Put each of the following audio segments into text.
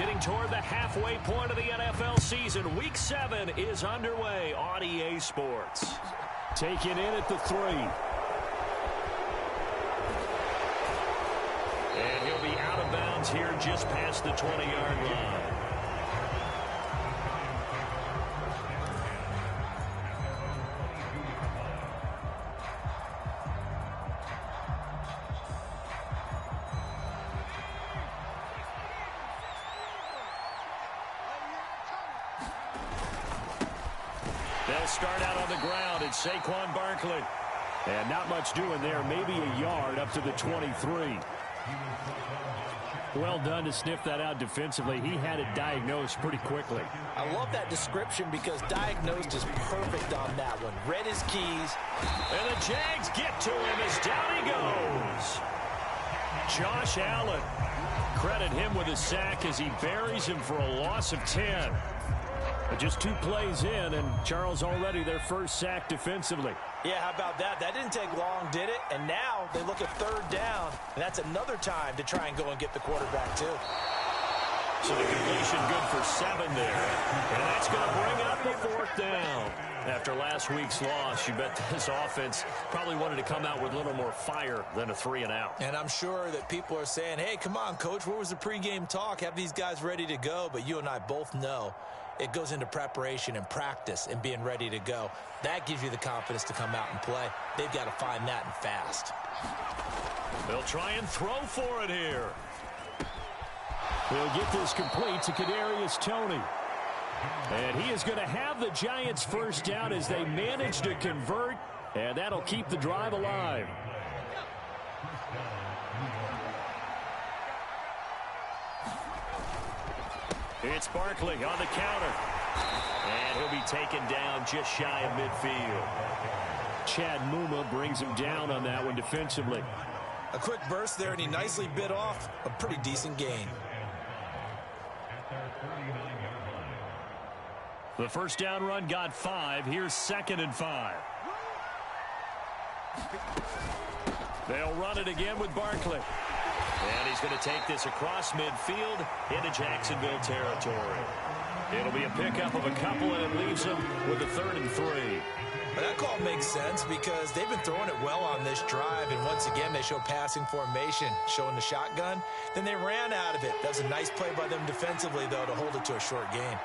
Getting toward the halfway point of the NFL season. Week 7 is underway on EA Sports. Taken in at the 3. And he'll be out of bounds here just past the 20-yard line. They'll start out on the ground. It's Saquon Barkley. And not much doing there. Maybe a yard up to the 23. Well done to sniff that out defensively. He had it diagnosed pretty quickly. I love that description because diagnosed is perfect on that one. Read his keys. And the Jags get to him as down he goes. Josh Allen. Credit him with a sack as he buries him for a loss of 10. But just 2 plays in, and Charles already their first sack defensively. Yeah, how about that? That didn't take long, did it? And now they look at 3rd down, and that's another time to try and go and get the quarterback, too. So the completion good for 7 there. And that's going to bring up the 4th down. After last week's loss, you bet this offense probably wanted to come out with a little more fire than a 3-and-out. And I'm sure that people are saying, hey, come on, Coach, where was the pregame talk? Have these guys ready to go? But you and I both know it goes into preparation and practice and being ready to go. That gives you the confidence to come out and play. They've got to find that and fast. They'll try and throw for it here. He'll get this complete to Kadarius Toney. And he is going to have the Giants first down as they manage to convert, and that'll keep the drive alive. It's Barkley on the counter. And he'll be taken down just shy of midfield. Chad Muma brings him down on that one defensively. A quick burst there, and he nicely bit off a pretty decent gain. The first down run got 5. Here's 2nd and 5. They'll run it again with Barkley. And he's going to take this across midfield into Jacksonville territory. It'll be a pickup of a couple, and it leaves him with a 3rd and 3. But that call makes sense because they've been throwing it well on this drive, and once again they show passing formation, showing the shotgun. Then they ran out of it. That was a nice play by them defensively, though, to hold it to a short gain.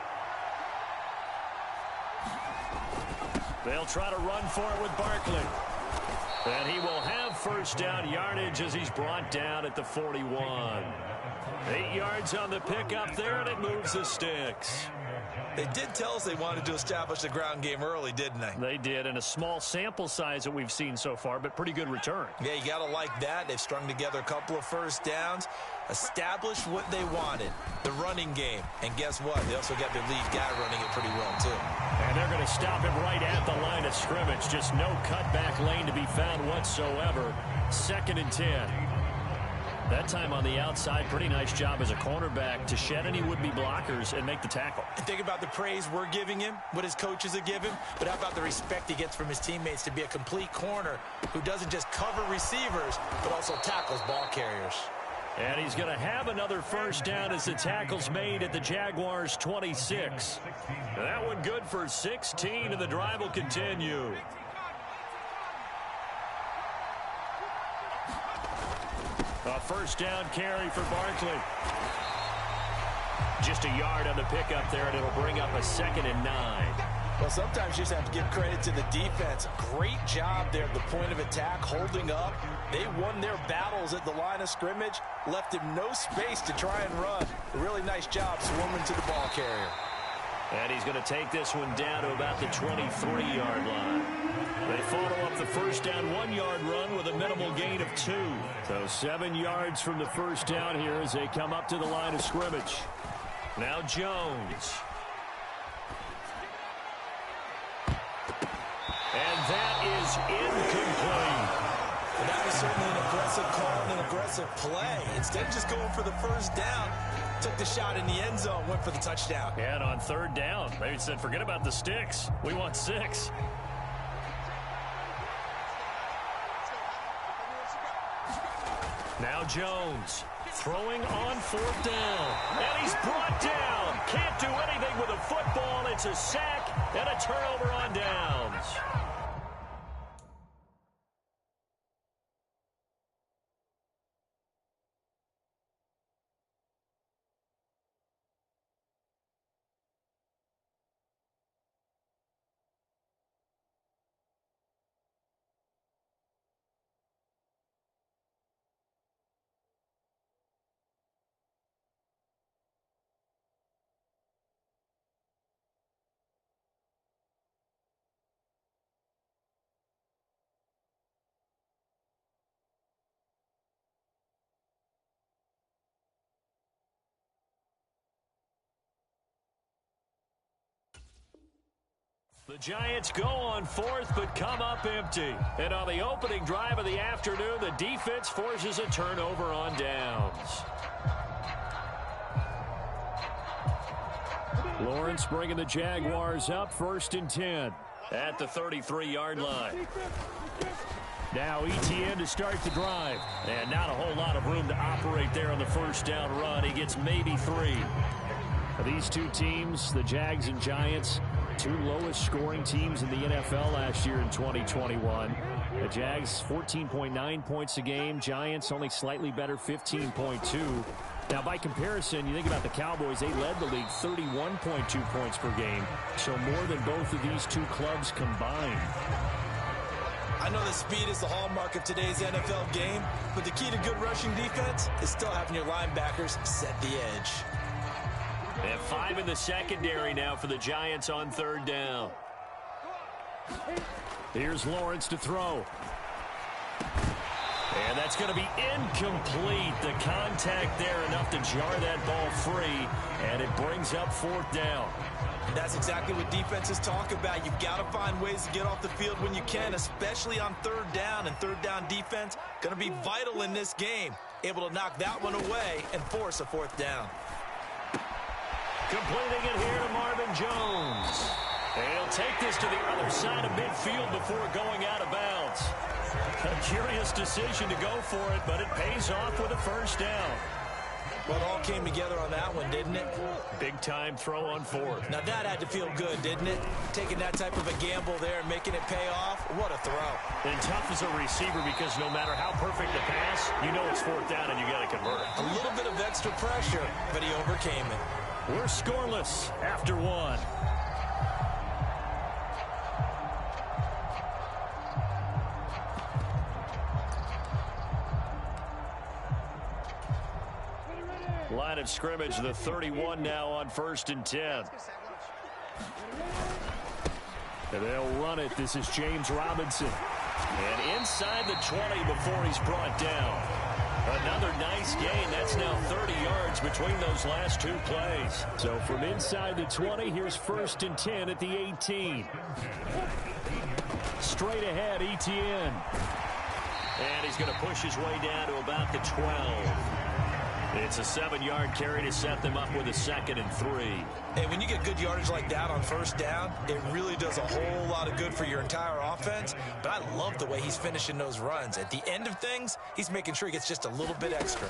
They'll try to run for it with Barkley. And he will have first down yardage as he's brought down at the 41. 8 yards on the pickup there, and it moves the sticks. They did tell us they wanted to establish the ground game early, didn't they? They did, and a small sample size that we've seen so far, but pretty good return. Yeah, you got to like that. They've strung together a couple of first downs, established what they wanted, the running game. And guess what? They also got their lead guy running it pretty well, too. And they're going to stop him right at the line of scrimmage. Just no cutback lane to be found whatsoever. 2nd and 10. That time on the outside, pretty nice job as a cornerback to shed any would-be blockers and make the tackle. And think about the praise we're giving him, what his coaches are giving, but how about the respect he gets from his teammates to be a complete corner who doesn't just cover receivers, but also tackles ball carriers. And he's going to have another first down as the tackle's made at the Jaguars' 26. That one good for 16, and the drive will continue. A first down carry for Barkley. Just a yard on the pickup there, and it'll bring up a 2nd and 9. Well, sometimes you just have to give credit to the defense. Great job there at the point of attack, holding up. They won their battles at the line of scrimmage, left him no space to try and run. A really nice job swarming to the ball carrier. And he's going to take this one down to about the 23-yard line. They follow up the first down 1-yard run with a minimal gain of 2. So 7 yards from the first down here as they come up to the line of scrimmage. Now Jones. And that is incomplete. Well, that was certainly an aggressive call and an aggressive play. Instead of just going for the first down, took the shot in the end zone, went for the touchdown. Yeah, and on 3rd down, they said, forget about the sticks. We want 6. Now Jones. Throwing on 4th down. And he's brought down. Can't do anything with a football. It's a sack and a turnover on downs. The Giants go on 4th, but come up empty. And on the opening drive of the afternoon, the defense forces a turnover on downs. Lawrence bringing the Jaguars up 1st and 10 at the 33-yard line. Now Etienne to start the drive. And not a whole lot of room to operate there on the 1st down run. He gets maybe 3. These two teams, the Jags and Giants, 2 lowest scoring teams in the NFL last year in 2021. The Jags 14.9 points a game. Giants only slightly better, 15.2. Now, by comparison, you think about the Cowboys, they led the league 31.2 points per game. So more than both of these two clubs combined. I know that speed is the hallmark of today's NFL game, but the key to good rushing defense is still having your linebackers set the edge. They have 5 in the secondary now for the Giants on 3rd down. Here's Lawrence to throw. And that's going to be incomplete. The contact there enough to jar that ball free, and it brings up 4th down. And that's exactly what defenses talk about. You've got to find ways to get off the field when you can, especially on 3rd down. And 3rd down defense going to be vital in this game. Able to knock that one away and force a 4th down. Completing it here to Marvin Jones. And he'll take this to the other side of midfield before going out of bounds. A curious decision to go for it, but it pays off with a 1st down. Well, it all came together on that one, didn't it? Big time throw on 4th. Now that had to feel good, didn't it? Taking that type of a gamble there and making it pay off. What a throw. And tough as a receiver because no matter how perfect the pass, you know it's 4th down and you got to convert. A little bit of extra pressure, but he overcame it. We're scoreless after 1. Line of scrimmage, the 31 now on 1st and 10. And they'll run it. This is James Robinson. And inside the 20 before he's brought down. Another nice gain. That's now 30 yards between those last 2 plays. So from inside the 20, here's 1st and 10 at the 18. Straight ahead, Etienne. And he's going to push his way down to about the 12. It's a 7-yard carry to set them up with a 2nd and 3. Hey, when you get good yardage like that on 1st down, it really does a whole lot of good for your entire offense. But I love the way he's finishing those runs. At the end of things, he's making sure he gets just a little bit extra.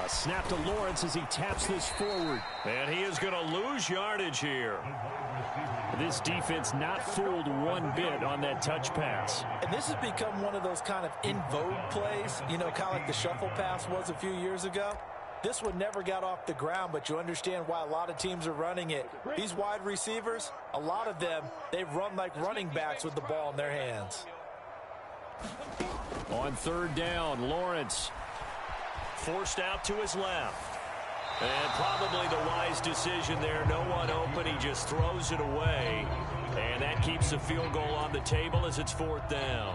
A snap to Lawrence as he taps this forward. And he is going to lose yardage here. This defense not fooled one bit on that touch pass. And this has become one of those kind of in vogue plays, you know, kind of like the shuffle pass was a few years ago. This one never got off the ground, but you understand why a lot of teams are running it. These wide receivers, a lot of them, they run like running backs with the ball in their hands. On 3rd down, Lawrence forced out to his left. And probably the wise decision there. No one open. He just throws it away. And that keeps the field goal on the table as it's 4th down.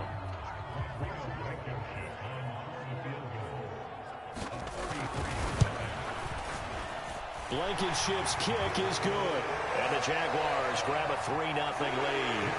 Blankenship's kick is good. And the Jaguars grab a 3-0 lead.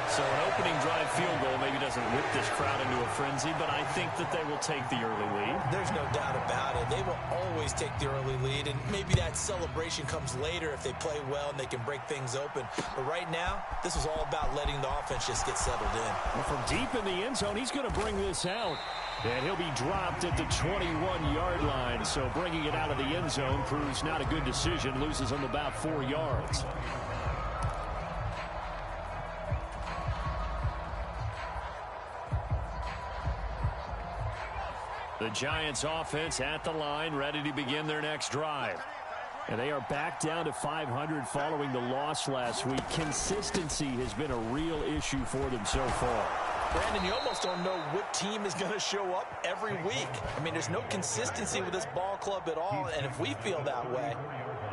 So an opening drive field goal maybe doesn't whip this crowd into a frenzy, but I think that they will take the early lead. There's no doubt about it. They will always take the early lead, and maybe that celebration comes later if they play well and they can break things open. But right now, this is all about letting the offense just get settled in. Well, from deep in the end zone, he's going to bring this out. And he'll be dropped at the 21-yard line. So bringing it out of the end zone proves not a good decision. Loses him about 4 yards. The Giants offense at the line, ready to begin their next drive. And they are back down to 500 following the loss last week. Consistency has been a real issue for them so far. Brandon, you almost don't know what team is going to show up every week. I mean, there's no consistency with this ball club at all, and if we feel that way,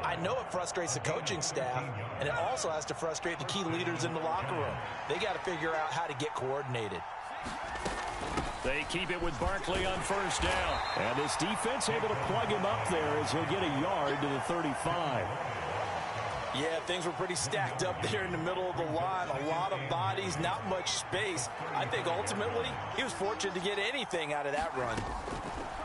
I know it frustrates the coaching staff, and it also has to frustrate the key leaders in the locker room. They got to figure out how to get coordinated. They keep it with Barkley on first down. And this defense able to plug him up there as he'll get a yard to the 35. Yeah, things were pretty stacked up there in the middle of the line. A lot of bodies, not much space. I think ultimately he was fortunate to get anything out of that run.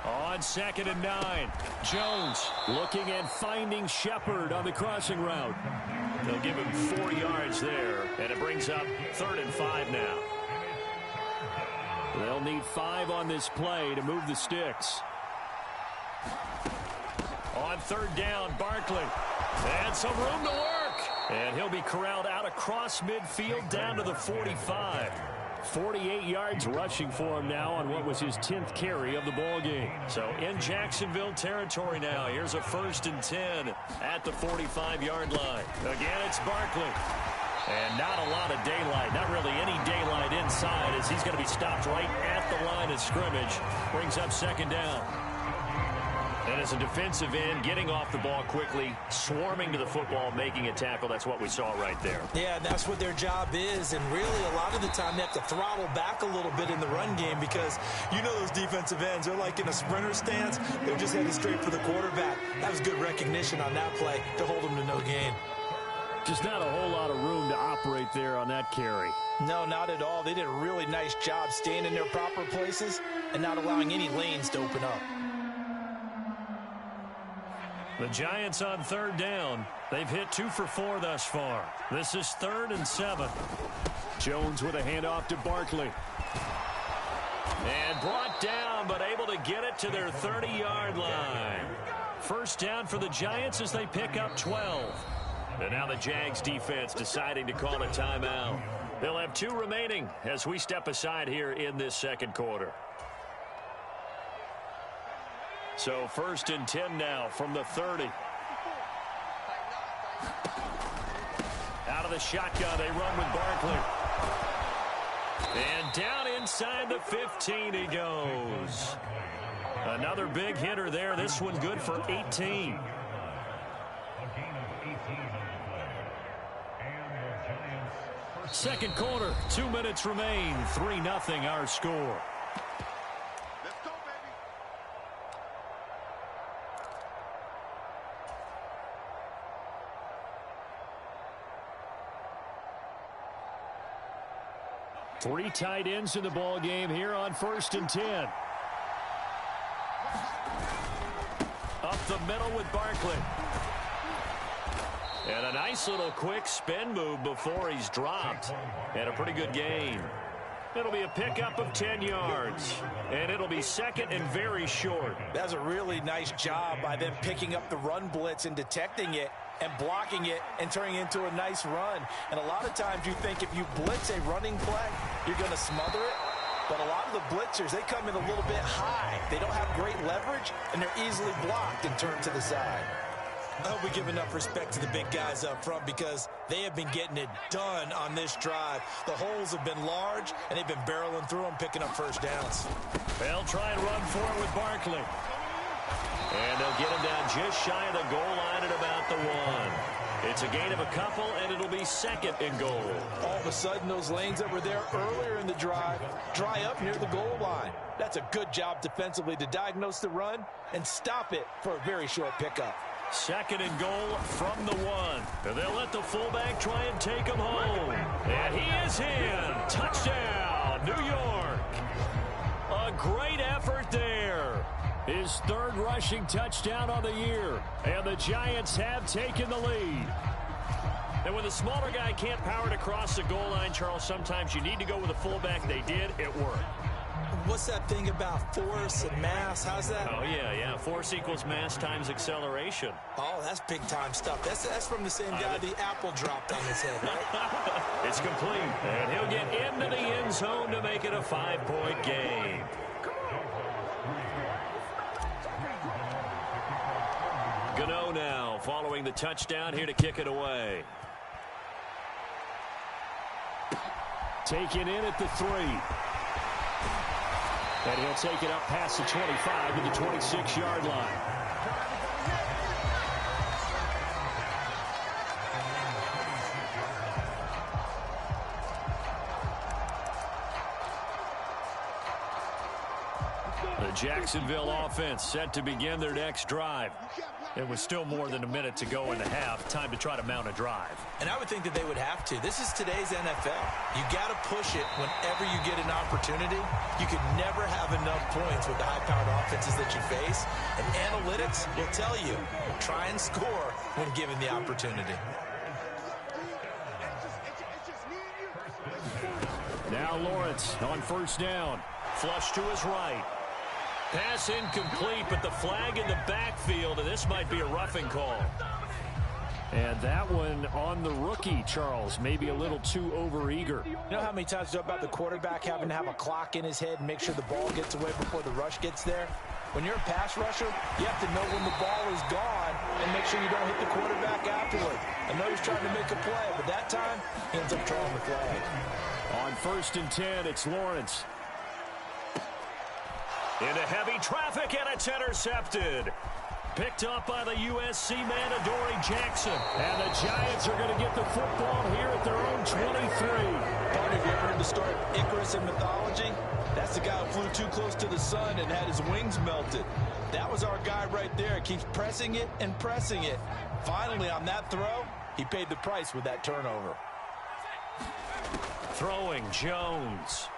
On 2nd and 9, Jones looking and finding Shepard on the crossing route. They'll give him 4 yards there, and it brings up 3rd and 5 now. They'll need 5 on this play to move the sticks. On 3rd down, Barkley. And some room to work. And he'll be corralled out across midfield down to the 45. 48 yards rushing for him now on what was his 10th carry of the ball game. So in Jacksonville territory now. Here's a 1st and 10 at the 45-yard line. Again, it's Barkley. And not a lot of daylight, not really any daylight inside as he's going to be stopped right at the line of scrimmage. Brings up 2nd down. And as a defensive end, getting off the ball quickly, swarming to the football, making a tackle, that's what we saw right there. Yeah, that's what their job is, and really a lot of the time they have to throttle back a little bit in the run game because you know those defensive ends, they're like in a sprinter stance. They're just headed straight for the quarterback. That was good recognition on that play to hold them to no gain. Just not a whole lot of room to operate there on that carry. No, not at all. They did a really nice job staying in their proper places and not allowing any lanes to open up. The Giants on 3rd down. They've hit 2 for 4 thus far. This is 3rd and 7. Jones with a handoff to Barkley. And brought down, but able to get it to their 30-yard line. 1st down for the Giants as they pick up 12. And now the Jags defense deciding to call a timeout. They'll have 2 remaining as we step aside here in this 2nd quarter. So 1st and 10 now from the 30. Out of the shotgun, they run with Barkley. And down inside the 15 he goes. Another big hitter there. This one good for 18. Second quarter, 2 minutes remain. 3-0 our score. Let's go, baby. 3 tight ends in the ball game here on 1st and 10. Up the middle with Barkley. And a nice little quick spin move before he's dropped. And a pretty good gain. It'll be a pickup of 10 yards. And it'll be 2nd and very short. That's a really nice job by them picking up the run blitz and detecting it and blocking it and turning it into a nice run. And a lot of times you think if you blitz a running play, you're going to smother it. But a lot of the blitzers, they come in a little bit high. They don't have great leverage, and they're easily blocked and turned to the side. I hope we give enough respect to the big guys up front because they have been getting it done on this drive. The holes have been large, and they've been barreling through them, picking up 1st downs. They'll try and run for it with Barkley. And they'll get him down just shy of the goal line at about the 1. It's a gain of a couple, and it'll be 2nd and goal. All of a sudden, those lanes that were there earlier in the drive dry up near the goal line. That's a good job defensively to diagnose the run and stop it for a very short pickup. Second and goal from the 1. And they'll let the fullback try and take him home. And he is in. Touchdown, New York. A great effort there. His third rushing touchdown on the year. And the Giants have taken the lead. And when the smaller guy can't power it across the goal line, Charles, sometimes you need to go with a fullback. They did. It worked. What's that thing about force and mass? How's that? Oh, yeah. Force equals mass times acceleration. Oh, that's big-time stuff. That's from the same guy the apple dropped on his head, right? It's complete. And he'll get into the end zone to make it a 5-point game. Gano now following the touchdown here to kick it away. Taken in at the 3. And he'll take it up past the 25 to the 26-yard line. The Jacksonville offense set to begin their next drive. It was still more than a minute to go in the half. Time to try to mount a drive. And I would think that they would have to. This is today's NFL. You got to push it whenever you get an opportunity. You could never have enough points with the high-powered offenses that you face. And analytics will tell you, try and score when given the opportunity. Now Lawrence on first down. Flush to his right. Pass incomplete, but the flag in the backfield, and this might be a roughing call. And that one on the rookie, Charles, maybe a little too overeager. You know how many times you talk about the quarterback having to have a clock in his head and make sure the ball gets away before the rush gets there? When you're a pass rusher, you have to know when the ball is gone and make sure you don't hit the quarterback afterward. I know he's trying to make a play, but that time, he ends up drawing the flag. On first and 10, it's Lawrence. Into heavy traffic, and it's intercepted. Picked up by the USC man, Adoree Jackson. And the Giants are going to get the football here at their own 23. Barney, have you ever heard the story of Icarus in mythology? That's the guy who flew too close to the sun and had his wings melted. That was our guy right there. Keeps pressing it and pressing it. Finally, on that throw, he paid the price with that turnover. Throwing Jones.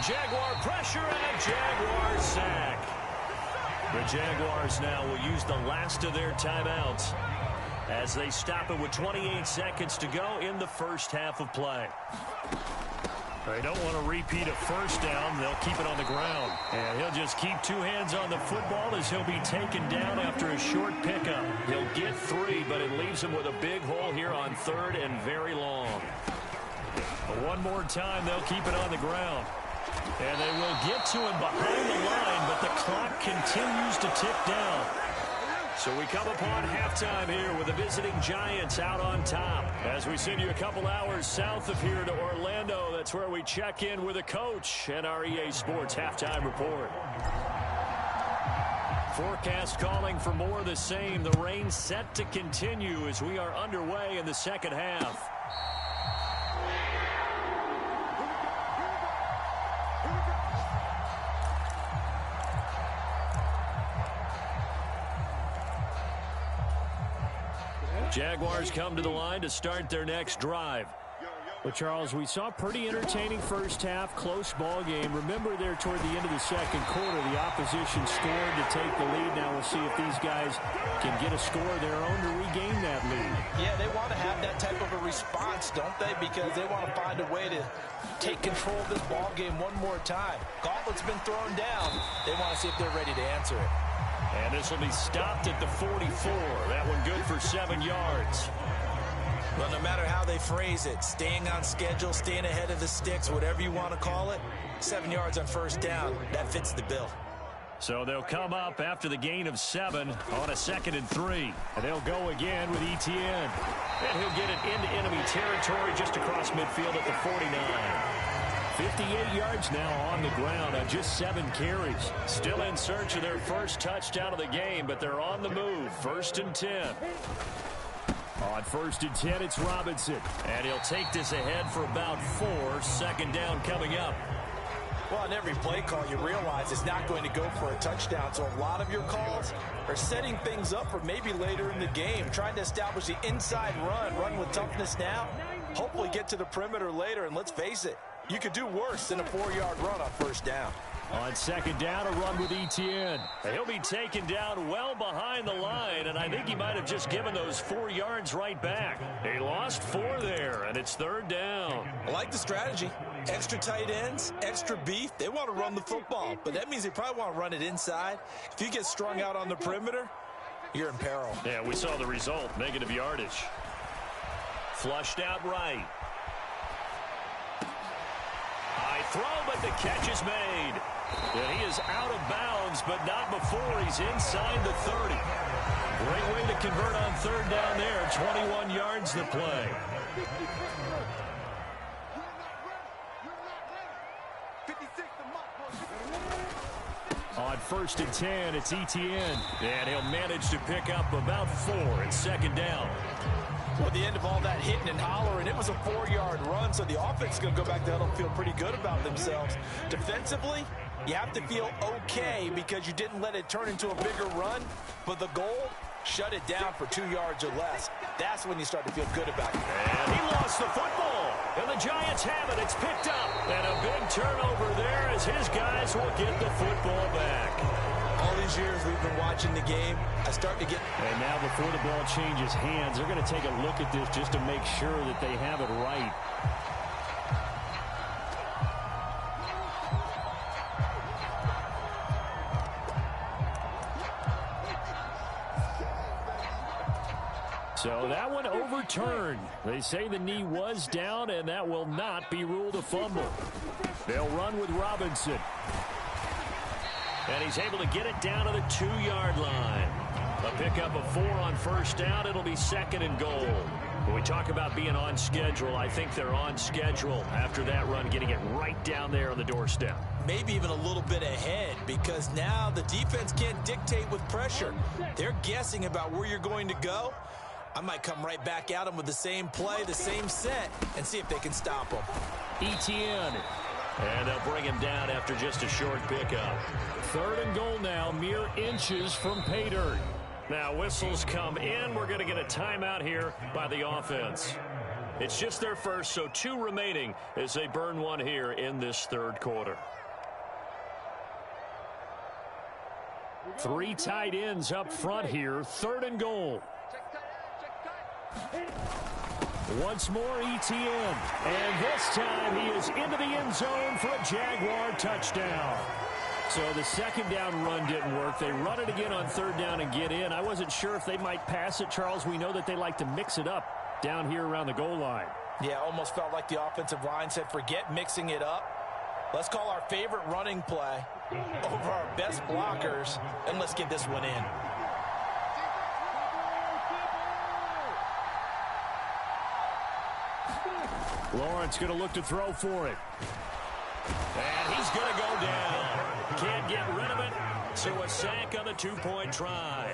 Jaguar pressure and a Jaguar sack. The Jaguars now will use the last of their timeouts as they stop it with 28 seconds to go in the first half of play. They don't want to repeat a first down. They'll keep it on the ground. And he'll just keep two hands on the football as he'll be taken down after a short pickup. He'll get 3, but it leaves him with a big hole here on third and very long. But one more time, they'll keep it on the ground. And they will get to him behind the line, but the clock continues to tick down. So we come upon halftime here with the visiting Giants out on top. As we send you a couple hours south of here to Orlando, that's where we check in with a coach and our EA Sports halftime report. Forecast calling for more of the same. The rain set to continue as we are underway in the second half. Jaguars come to the line to start their next drive. But, Charles, we saw a pretty entertaining first half, close ball game. Remember there toward the end of the second quarter, the opposition scored to take the lead. Now we'll see if these guys can get a score of their own to regain that lead. Yeah, they want to have that type of a response, don't they? Because they want to find a way to take control of this ball game one more time. Gauntlet's been thrown down. They want to see if they're ready to answer it. And this will be stopped at the 44. That one good for 7 yards. Well, no matter how they phrase it, staying on schedule, staying ahead of the sticks, whatever you want to call it, 7 yards on first down, that fits the bill. So they'll come up after the gain of 7 on a 2nd and 3. And they'll go again with Etienne. And he'll get it into enemy territory just across midfield at the 49. 58 yards now on the ground on just 7 carries. Still in search of their first touchdown of the game, but they're on the move. 1st and 10. On 1st and 10, it's Robinson. And he'll take this ahead for about 4. 2nd down coming up. Well, in every play call, you realize it's not going to go for a touchdown. So a lot of your calls are setting things up for maybe later in the game, trying to establish the inside run with toughness now, hopefully get to the perimeter later. And let's face it, you could do worse than a 4-yard run on first down. On second down, a run with Etienne. He'll be taken down well behind the line, and I think he might have just given those 4 yards right back. He lost 4 there, and it's third down. I like the strategy. Extra tight ends, extra beef. They want to run the football, but that means they probably want to run it inside. If you get strung out on the perimeter, you're in peril. Yeah, we saw the result, negative yardage. Flushed out right. High throw, but the catch is made. And he is out of bounds, but not before he's inside the 30. Great way to convert on third down there. 21 yards to play. On first and 10, it's Etienne. And he'll manage to pick up about 4 in second down. Well, the end of all that hitting and hollering, it was a 4-yard run, so the offense is going to go back there and feel pretty good about themselves. Defensively, you have to feel okay because you didn't let it turn into a bigger run, but the goal, shut it down for 2 yards or less. That's when you start to feel good about it. And he lost the football, and the Giants have it. It's picked up, and a big turnover there as his guys will get the football back. All these years we've been watching the game, I start to get... And now before the ball changes hands, they're going to take a look at this just to make sure that they have it right. So that one overturned. They say the knee was down, and that will not be ruled a fumble. They'll run with Robinson. And he's able to get it down to the 2-yard line. A pickup of 4 on first down. It'll be second and goal. When we talk about being on schedule, I think they're on schedule after that run, getting it right down there on the doorstep. Maybe even a little bit ahead, because now the defense can't dictate with pressure. They're guessing about where you're going to go. I might come right back at them with the same play, the same set, and see if they can stop them. Etienne. And they'll bring him down after just a short pickup. Third and goal now, mere inches from pay dirt. Now whistles come in. We're going to get a timeout here by the offense. It's just their first, so 2 remaining as they burn one here in this third quarter. 3 tight ends up front here. Third and goal. Once more, Etienne. And this time he is into the end zone for a Jaguar touchdown. So the second down run didn't work. They run it again on third down and get in. I wasn't sure if they might pass it, Charles. We know that they like to mix it up down here around the goal line. Yeah, almost felt like the offensive line said, forget mixing it up. Let's call our favorite running play over our best blockers, and let's get this one in. Lawrence going to look to throw for it. And he's going to go down. Can't get rid of it. So a sack on the 2-point try.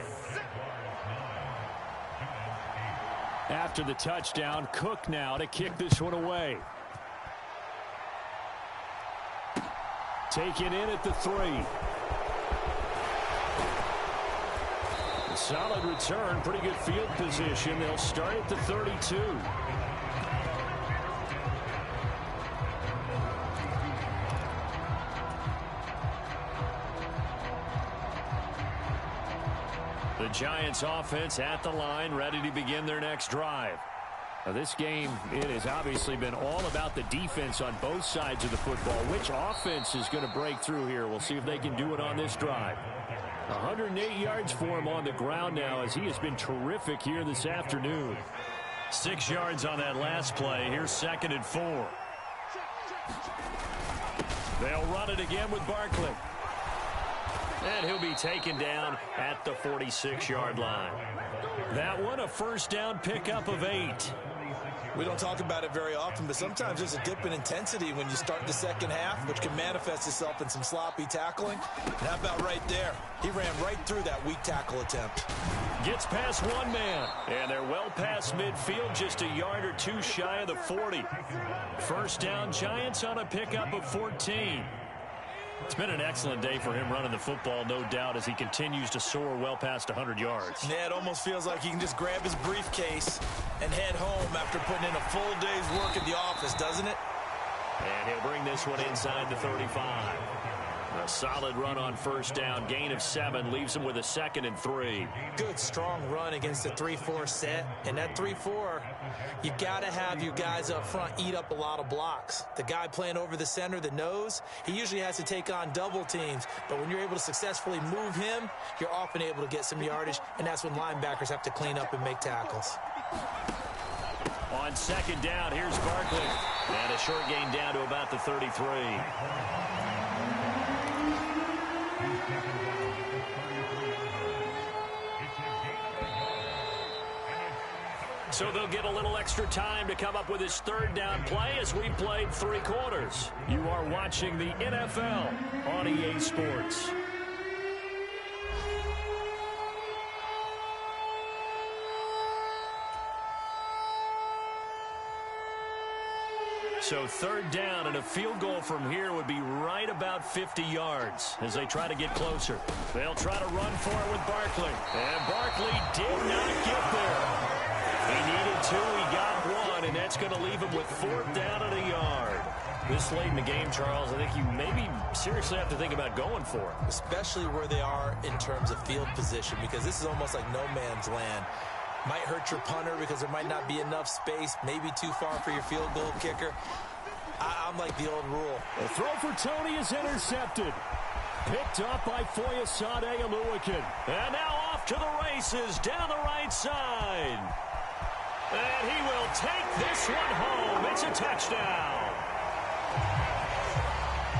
After the touchdown, Cook now to kick this one away. Taken in at the 3. A solid return, pretty good field position. They'll start at the 32. The Giants offense at the line, ready to begin their next drive. Now this game, it has obviously been all about the defense on both sides of the football. Which offense is going to break through here? We'll see if they can do it on this drive. 108 yards for him on the ground now as he has been terrific here this afternoon. 6 yards on that last play. Here's second and 4. They'll run it again with Barkley. And he'll be taken down at the 46-yard line. That one, a first down pickup of 8. We don't talk about it very often, but sometimes there's a dip in intensity when you start the second half, which can manifest itself in some sloppy tackling. And how about right there? He ran right through that weak tackle attempt. Gets past one man, and they're well past midfield, just a yard or 2 shy of the 40. First down, Giants on a pickup of 14. It's been an excellent day for him running the football, no doubt, as he continues to soar well past 100 yards. Yeah, it almost feels like he can just grab his briefcase and head home after putting in a full day's work at the office, doesn't it? And he'll bring this one inside the 35. A solid run on first down. Gain of 7 leaves him with a 2nd and 3. Good, strong run against the 3-4 set. And that 3-4, you got to have you guys up front eat up a lot of blocks. The guy playing over the center, the nose, he usually has to take on double teams. But when you're able to successfully move him, you're often able to get some yardage. And that's when linebackers have to clean up and make tackles. On 2nd down, here's Barkley. And a short gain down to about the 33. So they'll get a little extra time to come up with his 3rd down play as we played 3 quarters. You are watching the NFL on EA Sports. So 3rd down and a field goal from here would be right about 50 yards as they try to get closer. They'll try to run for it with Barkley. And Barkley did not get there. He needed 2, he got 1, and that's going to leave him with 4th down and a yard. This late in the game, Charles, I think you maybe seriously have to think about going for it. Especially where they are in terms of field position, because this is almost like no man's land. Might hurt your punter because there might not be enough space, maybe too far for your field goal kicker. I'm like the old rule. The throw for Tony is intercepted. Picked up by Foyesade Oluwakin. And now off to the races down the right side. And he will take this one home. It's a touchdown.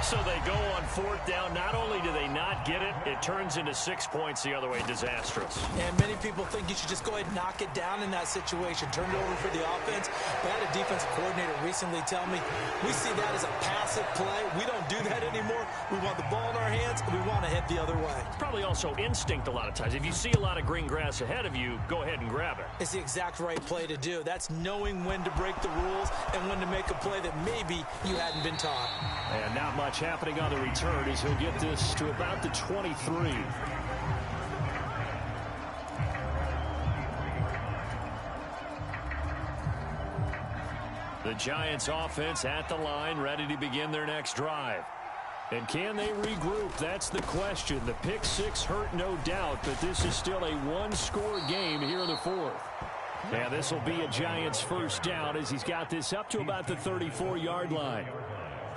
So they go on 4th down. Not only do they not get it, it turns into 6 points the other way. Disastrous. And many people think you should just go ahead and knock it down in that situation. Turn it over for the offense. But I had a defensive coordinator recently tell me, we see that as a passive play. We don't do that anymore. We want the ball in our hands, and we want to head the other way. It's probably also instinct a lot of times. If you see a lot of green grass ahead of you, go ahead and grab it. It's the exact right play to do. That's knowing when to break the rules and when to make a play that maybe you hadn't been taught. And not much happening on the return as he'll get this to about the 23. The Giants offense at the line, ready to begin their next drive. And can they regroup? That's the question. The pick 6 hurt, no doubt, but this is still a 1-score game here in the 4th. Yeah, this will be a Giants 1st down as he's got this up to about the 34-yard line.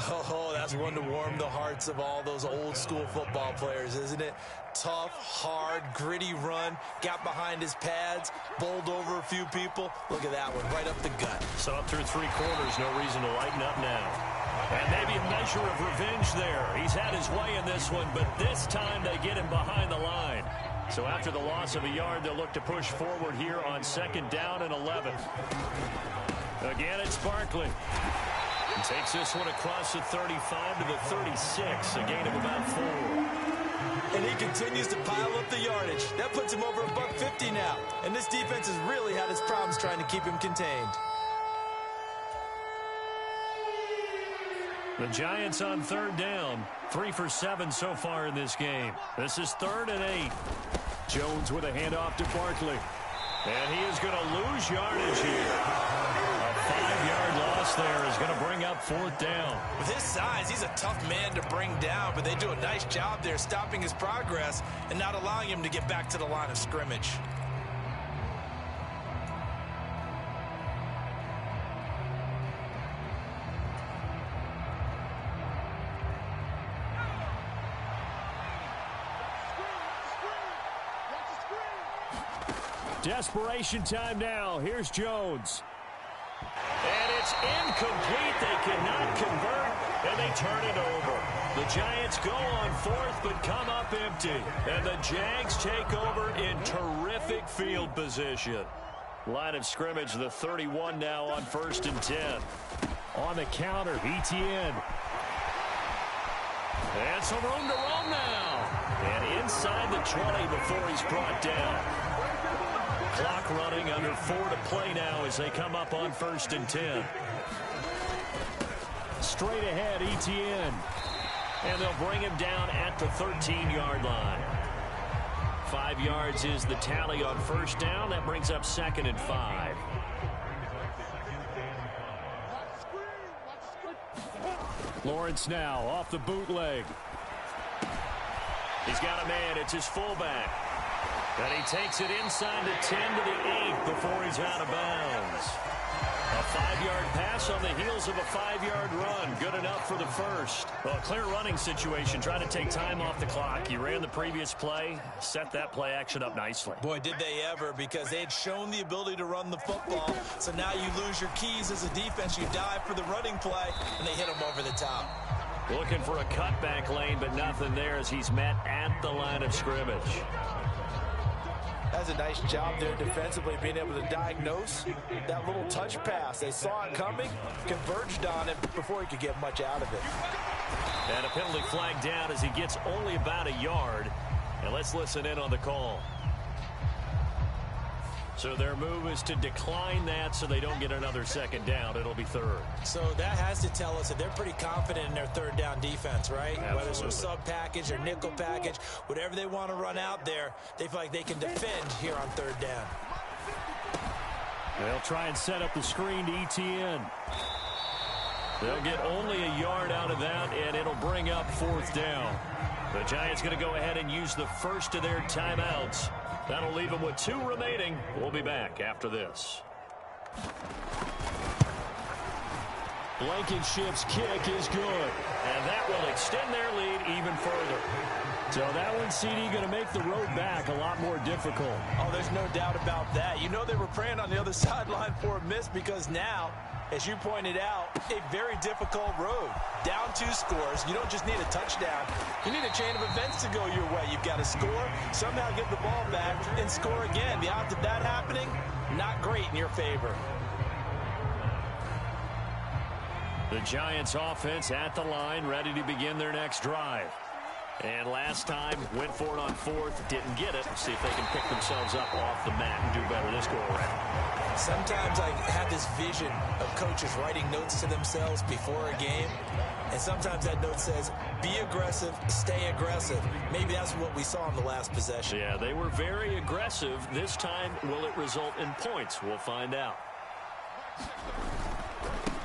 Oh, that's one to warm the hearts of all those old-school football players, isn't it? Tough, hard, gritty run, got behind his pads, bowled over a few people. Look at that one, right up the gut. So up through 3 quarters, no reason to lighten up now. And maybe a measure of revenge there. He's had his way in this one, but this time they get him behind the line. So after the loss of a yard, they'll look to push forward here on 2nd down and 11. Again, it's Barkley. He takes this one across the 35 to the 36, a gain of about 4. And he continues to pile up the yardage. That puts him over $150 now. And this defense has really had its problems trying to keep him contained. The Giants on 3rd down. 3 for 7 so far in this game. This is 3rd and 8. Jones with a handoff to Barkley. And he is going to lose yardage here. A 5-yard loss there is going to bring up 4th down. With his size, he's a tough man to bring down, but they do a nice job there stopping his progress and not allowing him to get back to the line of scrimmage. Desperation time now. Here's Jones. And it's incomplete. They cannot convert, and they turn it over. The Giants go on 4th, but come up empty. And the Jags take over in terrific field position. Line of scrimmage, the 31 now on 1st and 10. On the counter, Etienne. And some room to roam now. And inside the 20 before he's brought down. Clock running, under 4 to play now as they come up on 1st and 10. Straight ahead, Etienne. And they'll bring him down at the 13-yard line. 5 yards is the tally on first down. That brings up 2nd and 5. Lawrence now off the bootleg. He's got a man. It's his fullback. And he takes it inside the 10 to the 8 before he's out of bounds. A 5-yard pass on the heels of a 5-yard run. Good enough for the first. Well, a clear running situation. Trying to take time off the clock. He ran the previous play, set that play action up nicely. Boy, did they ever, because they had shown the ability to run the football. So now you lose your keys as a defense. You dive for the running play, and they hit him over the top. Looking for a cutback lane, but nothing there as he's met at the line of scrimmage. That's a nice job there defensively, being able to diagnose that little touch pass. They saw it coming, converged on it before he could get much out of it. And a penalty flag down as he gets only about a yard. And let's listen in on the call. So their move is to decline that so they don't get another 2nd down. It'll be 3rd. So that has to tell us that they're pretty confident in their 3rd down defense, right? Absolutely. Whether it's a sub package or nickel package, whatever they want to run out there, they feel like they can defend here on 3rd down. They'll try and set up the screen to ETN. They'll get only a yard out of that, and it'll bring up 4th down. The Giants going to go ahead and use the first of their timeouts. That'll leave them with 2 remaining. We'll be back after this. Blankenship's kick is good. And that will extend their lead even further. So that one, CD, going to make the road back a lot more difficult. Oh, there's no doubt about that. You know they were praying on the other sideline for a miss, because now, as you pointed out, a very difficult road. Down 2 scores. You don't just need a touchdown. You need a chain of events to go your way. You've got to score, somehow get the ball back, and score again. The odds of that happening, not great in your favor. The Giants offense at the line, ready to begin their next drive. And last time, went for it on 4th, didn't get it. See if they can pick themselves up off the mat and do better this go-around. Sometimes I have this vision of coaches writing notes to themselves before a game, and sometimes that note says, be aggressive, stay aggressive. Maybe that's what we saw in the last possession. Yeah, they were very aggressive. This time, will it result in points? We'll find out.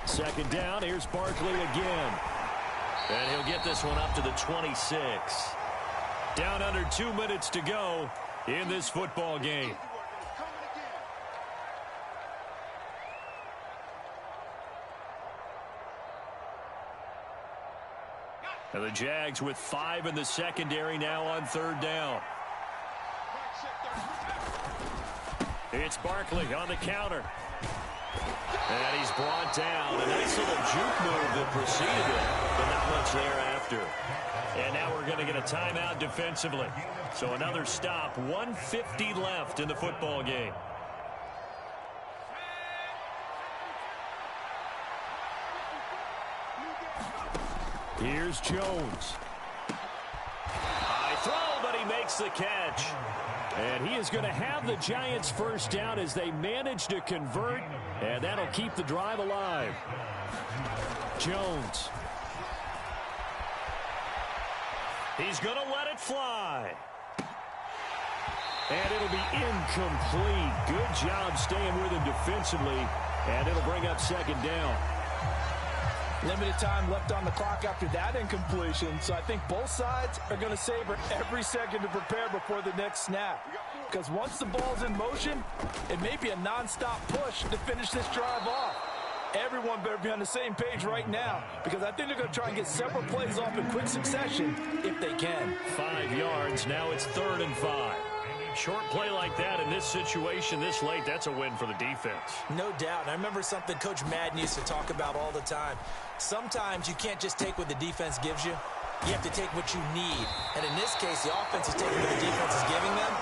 2nd down, here's Barkley again. And he'll get this one up to the 26. Down under 2 minutes to go in this football game. And the Jags with 5 in the secondary now on 3rd down. It's Barkley on the counter. And he's brought down. A nice little juke move that preceded it, but not much thereafter. And now we're going to get a timeout defensively. So another stop. 1:50 left in the football game. Here's Jones. High throw, but he makes the catch. And he is going to have the Giants' first down as they manage to convert, and that'll keep the drive alive. Jones. He's going to let it fly. And it'll be incomplete. Good job staying with him defensively, and it'll bring up 2nd down. Limited time left on the clock after that incompletion, so I think both sides are going to savor every second to prepare before the next snap. Because once the ball's in motion, it may be a nonstop push to finish this drive off. Everyone better be on the same page right now, because I think they're going to try and get several plays off in quick succession if they can. 5 yards. Now it's 3rd and 5. Short play like that in this situation this late, that's a win for the defense. No doubt. And I remember something Coach Madden used to talk about all the time. Sometimes you can't just take what the defense gives you. You have to take what you need. And in this case, the offense is taking what the defense is giving them,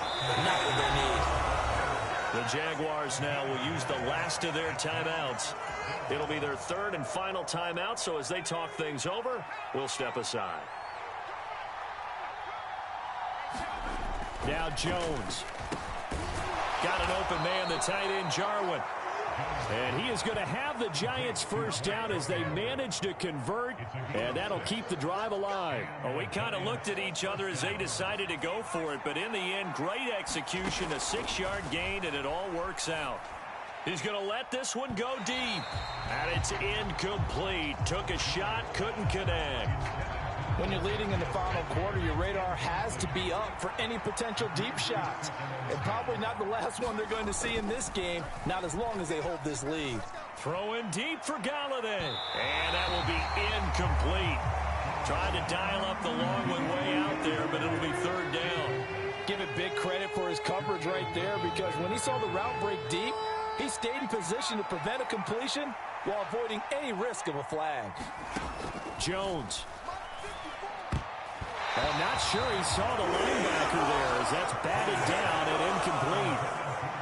not what they need. The Jaguars now will use the last of their timeouts. It'll be their 3rd and final timeout, so as they talk things over, we'll step aside. Now Jones. Got an open man, the tight end, Jarwin. And he is going to have the Giants first down as they manage to convert, and that'll keep the drive alive. Well, we kind of looked at each other as they decided to go for it, but in the end, great execution, a 6-yard gain, and it all works out. He's going to let this one go deep, and it's incomplete. Took a shot, couldn't connect. When you're leading in the final quarter, your radar has to be up for any potential deep shots. And probably not the last one they're going to see in this game, not as long as they hold this lead. Throwing deep for Galladay. And that will be incomplete. Tried to dial up the long one way out there, but it'll be third down. Give it big credit for his coverage right there, because when he saw the route break deep, he stayed in position to prevent a completion while avoiding any risk of a flag. Jones. I'm not sure he saw the linebacker there as that's batted down and incomplete.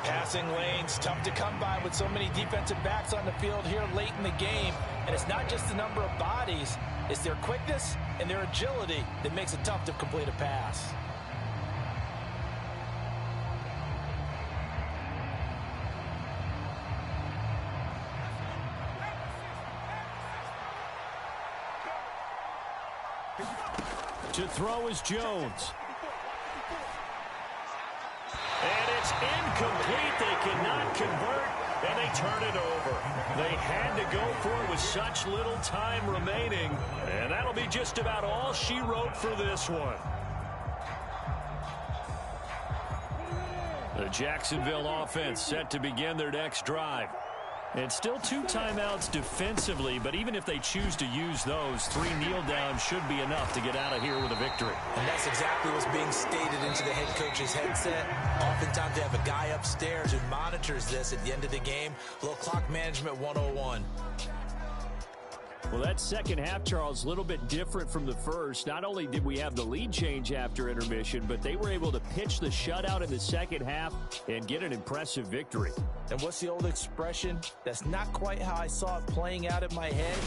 Passing lanes, tough to come by with so many defensive backs on the field here late in the game. And it's not just the number of bodies, it's their quickness and their agility that makes it tough to complete a pass. To throw is Jones. And it's incomplete. They cannot convert, and they turn it over. They had to go for it with such little time remaining, and that'll be just about all she wrote for this one. The Jacksonville offense set to begin their next drive. It's still 2 timeouts defensively, but even if they choose to use those, 3 kneel downs should be enough to get out of here with a victory. And that's exactly what's being stated into the head coach's headset. Oftentimes they have a guy upstairs who monitors this at the end of the game. A little clock management 101. Well, that second half, Charles, a little bit different from the first. Not only did we have the lead change after intermission, but they were able to pitch the shutout in the second half and get an impressive victory. And what's the old expression? That's not quite how I saw it playing out in my head.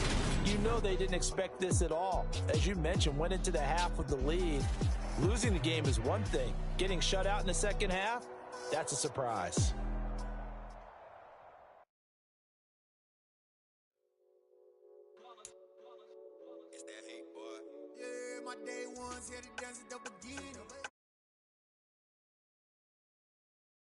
You know they didn't expect this at all. As you mentioned, went into the half with the lead. Losing the game is one thing. Getting shut out in the second half, that's a surprise. My day ones here to dance it up again.